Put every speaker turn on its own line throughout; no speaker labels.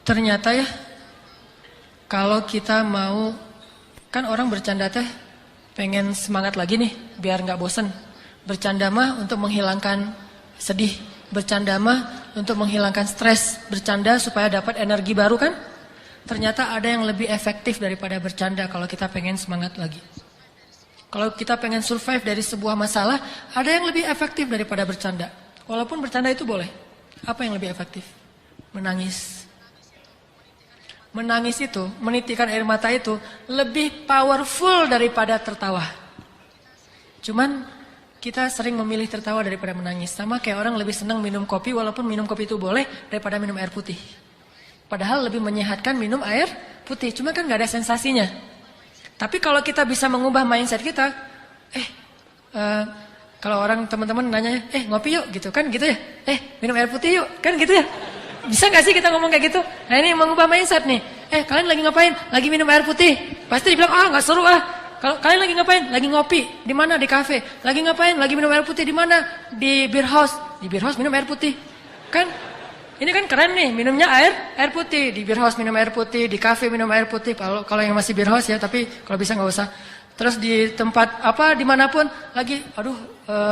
Ternyata ya, kalau kita mau, kan orang bercanda teh pengen semangat lagi nih, biar nggak bosen. Bercanda mah untuk menghilangkan sedih, bercanda mah untuk menghilangkan stres, bercanda supaya dapat energi baru kan. Ternyata ada yang lebih efektif daripada bercanda kalau kita pengen semangat lagi. Kalau kita pengen survive dari sebuah masalah, ada yang lebih efektif daripada bercanda. Walaupun bercanda itu boleh. Apa yang lebih efektif? Menangis. Menangis itu, menitikkan air mata itu lebih powerful daripada tertawa. Cuman kita sering memilih tertawa daripada menangis. Sama kayak orang lebih senang minum kopi walaupun minum kopi itu boleh daripada minum air putih. Padahal lebih menyehatkan minum air putih. Cuma kan gak ada sensasinya. Tapi kalau kita bisa mengubah mindset kita, kalau orang teman-teman nanya, ngopi yuk gitu kan gitu ya. Minum air putih yuk kan gitu ya. Bisa gak sih kita ngomong kayak gitu? Nah ini mengubah mindset nih. Kalian lagi ngapain? Lagi minum air putih. Pasti dibilang, gak seru ah. Kalau kalian lagi ngapain? Lagi ngopi. Di mana? Di kafe. Lagi ngapain? Lagi minum air putih. Di mana? Di beer house. Di beer house minum air putih. Kan? Ini kan keren nih. Minumnya air putih. Di beer house minum air putih. Di kafe minum air putih. Kalau yang masih beer house ya. Tapi kalau bisa gak usah. Terus di tempat apa? Dimanapun. Lagi,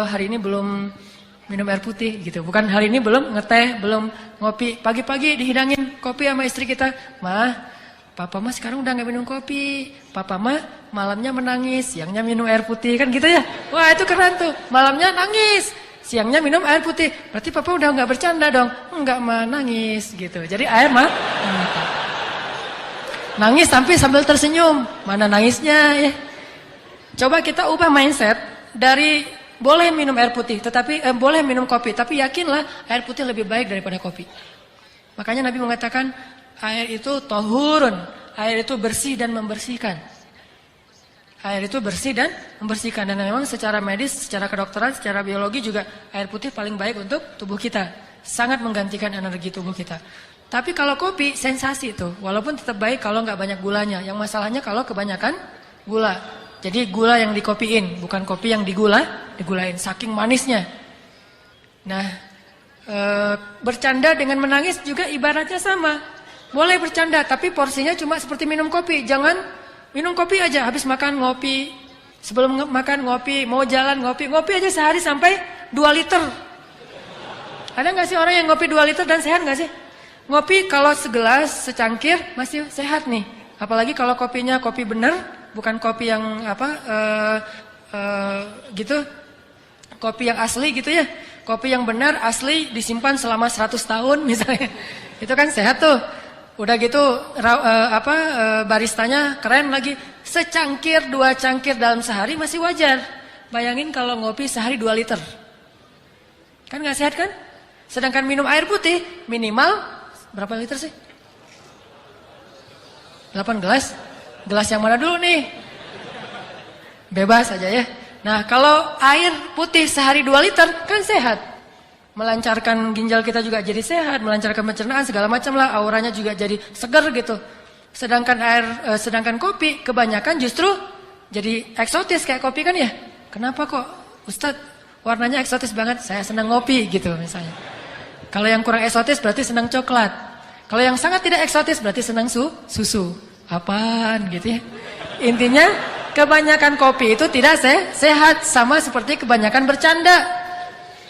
hari ini belum minum air putih gitu. Bukan hari ini belum ngeteh, belum ngopi. Pagi-pagi dihidangin kopi sama istri kita. Papa mah sekarang udah gak minum kopi. Papa mah malamnya menangis, siangnya minum air putih. Kan gitu ya. Wah itu keren tuh. Malamnya nangis, siangnya minum air putih. Berarti papa udah gak bercanda dong. Enggak menangis gitu. Jadi air mah nangis tapi sambil tersenyum. Mana nangisnya ya. Coba kita ubah mindset dari boleh minum air putih, tetapi boleh minum kopi, tapi yakinlah air putih lebih baik daripada kopi. Makanya Nabi mengatakan air itu tahurun, air itu bersih dan membersihkan. Air itu bersih dan membersihkan, dan memang secara medis, secara kedokteran, secara biologi juga air putih paling baik untuk tubuh kita. Sangat menggantikan energi tubuh kita. Tapi kalau kopi sensasi itu, walaupun tetap baik kalau nggak banyak gulanya. Yang masalahnya kalau kebanyakan gula. Jadi gula yang dikopiin, bukan kopi yang digulain, saking manisnya. Nah, bercanda dengan menangis juga ibaratnya sama. Boleh bercanda, tapi porsinya cuma seperti minum kopi. Jangan minum kopi aja, habis makan ngopi, sebelum makan ngopi, mau jalan ngopi aja sehari sampai 2 liter. Ada nggak sih orang yang ngopi 2 liter dan sehat nggak sih? Ngopi kalau segelas, secangkir masih sehat nih. Apalagi kalau kopinya kopi bener. Bukan kopi yang gitu, kopi yang asli gitu ya. Kopi yang benar asli disimpan selama 100 tahun misalnya. Itu kan sehat tuh. Udah gitu baristanya keren lagi. Secangkir 2 cangkir dalam sehari masih wajar. Bayangin kalau ngopi sehari 2 liter. Kan gak sehat kan? Sedangkan minum air putih minimal berapa liter sih? 8 gelas. Gelas yang mana dulu nih? Bebas aja ya. Nah kalau air putih sehari 2 liter kan sehat. Melancarkan ginjal kita juga jadi sehat. Melancarkan pencernaan segala macam lah. Auranya juga jadi segar gitu. Sedangkan kopi kebanyakan justru jadi eksotis kayak kopi kan ya. Kenapa kok Ustadz warnanya eksotis banget? Saya senang ngopi gitu misalnya. Kalau yang kurang eksotis berarti senang coklat. Kalau yang sangat tidak eksotis berarti senang susu. Apaan gitu ya. Intinya kebanyakan kopi itu tidak sehat. Sama seperti kebanyakan bercanda.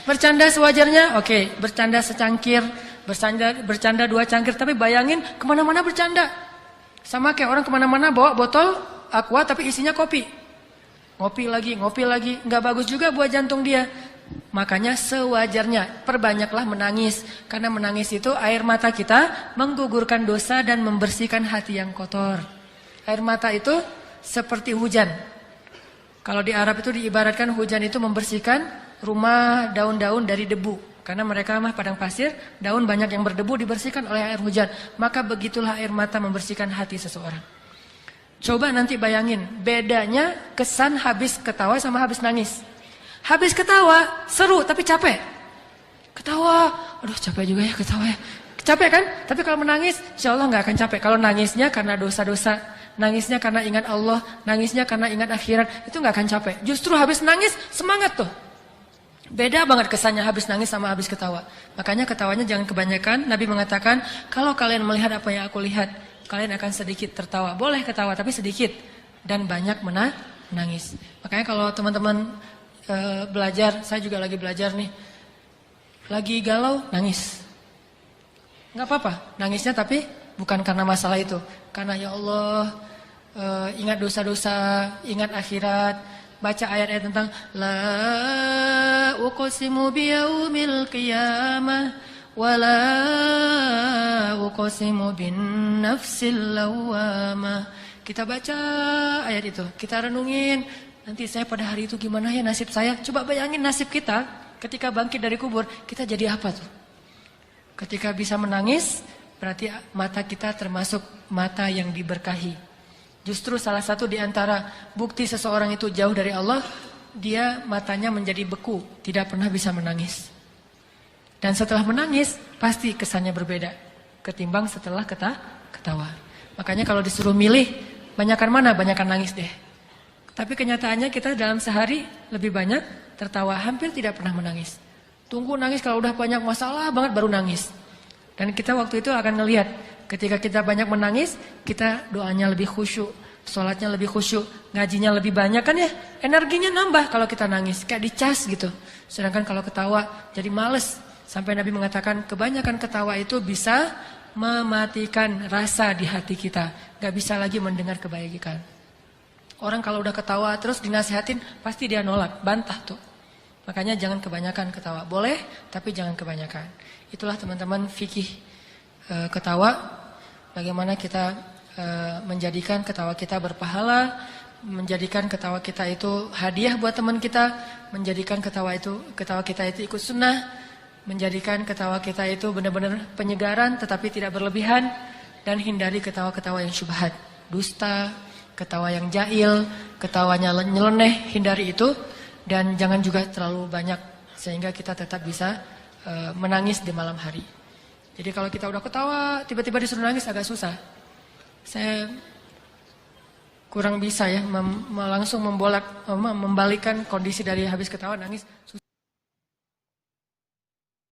Bercanda sewajarnya. Oke, bercanda secangkir. Bercanda 2 cangkir. Tapi bayangin kemana-mana bercanda. Sama kayak orang kemana-mana bawa botol aqua tapi isinya kopi. Ngopi lagi. Nggak bagus juga buat jantung dia. Makanya sewajarnya perbanyaklah menangis. Karena menangis itu air mata kita menggugurkan dosa dan membersihkan hati yang kotor. Air mata itu seperti hujan. Kalau di Arab itu diibaratkan hujan itu membersihkan rumah, daun-daun dari debu. Karena mereka mah padang pasir, daun banyak yang berdebu dibersihkan oleh air hujan. Maka begitulah air mata membersihkan hati seseorang. Coba nanti bayangin bedanya kesan habis ketawa sama habis nangis. Habis ketawa seru tapi capek. Ketawa, aduh capek juga ya ketawa ya. Capek kan? Tapi kalau menangis insya Allah gak akan capek. Kalau nangisnya karena dosa-dosa, nangisnya karena ingat Allah, nangisnya karena ingat akhirat, itu gak akan capek. Justru habis nangis semangat tuh. Beda banget kesannya habis nangis sama habis ketawa. Makanya ketawanya jangan kebanyakan. Nabi mengatakan, kalau kalian melihat apa yang aku lihat, kalian akan sedikit tertawa. Boleh ketawa tapi sedikit. Dan banyak menangis. Makanya kalau teman-teman belajar, saya juga lagi belajar nih. Lagi galau, nangis. Gak apa-apa, nangisnya tapi bukan karena masalah itu. Karena ya Allah, ingat dosa-dosa, ingat akhirat. Baca ayat-ayat tentang La uqsimu biyaumil qiyamah wa la uqsimu bin nafsil lawamah. Kita baca ayat itu, kita renungin, nanti saya pada hari itu gimana ya nasib saya? Coba bayangin nasib kita ketika bangkit dari kubur, kita jadi apa tuh? Ketika bisa menangis, berarti mata kita termasuk mata yang diberkahi. Justru salah satu di antara bukti seseorang itu jauh dari Allah, dia matanya menjadi beku, tidak pernah bisa menangis. Dan setelah menangis, pasti kesannya berbeda ketimbang setelah ketawa. Makanya kalau disuruh milih, banyakan mana? Banyakan nangis deh. Tapi kenyataannya kita dalam sehari lebih banyak tertawa, hampir tidak pernah menangis. Tunggu nangis kalau udah banyak masalah banget baru nangis. Dan kita waktu itu akan ngelihat, ketika kita banyak menangis, kita doanya lebih khusyuk, sholatnya lebih khusyuk, ngajinya lebih banyak kan ya, energinya nambah kalau kita nangis, kayak dicas gitu. Sedangkan kalau ketawa jadi males. Sampai Nabi mengatakan kebanyakan ketawa itu bisa mematikan rasa di hati kita, gak bisa lagi mendengar kebaikan. Orang kalau udah ketawa terus dinasihatin, pasti dia nolak, bantah tuh. Makanya jangan kebanyakan ketawa, boleh tapi jangan kebanyakan. Itulah teman-teman fikih ketawa, bagaimana kita menjadikan ketawa kita berpahala, menjadikan ketawa kita itu hadiah buat teman kita, menjadikan ketawa kita itu ikut sunnah, menjadikan ketawa kita itu benar-benar penyegaran tetapi tidak berlebihan, dan hindari ketawa-ketawa yang syubhat, dusta, ketawa yang jahil, ketawanya nyeleneh, hindari itu, dan jangan juga terlalu banyak sehingga kita tetap bisa menangis di malam hari. Jadi kalau kita udah ketawa, tiba-tiba disuruh nangis agak susah. Saya kurang bisa ya langsung membalikkan kondisi dari habis ketawa nangis.